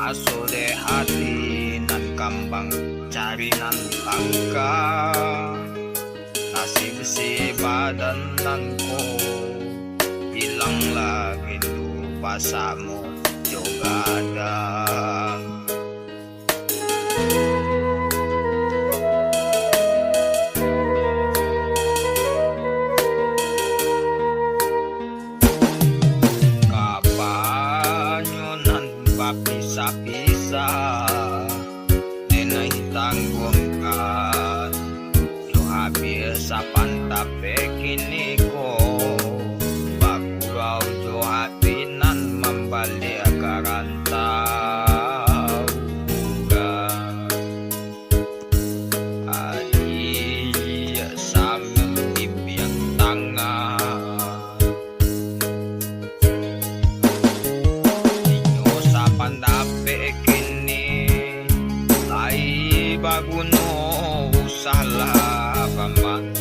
aso de hati nan kambang cari nan tangka nasib si badan nan ko hilang lagi tuh pasamu juga ada. Pisah-pisah nenay tanggungkan yo habis tapi kini ko baguraw jo hatinan membalik karantau adi sambil bibiang tangan pandape kini lai baguno salah paman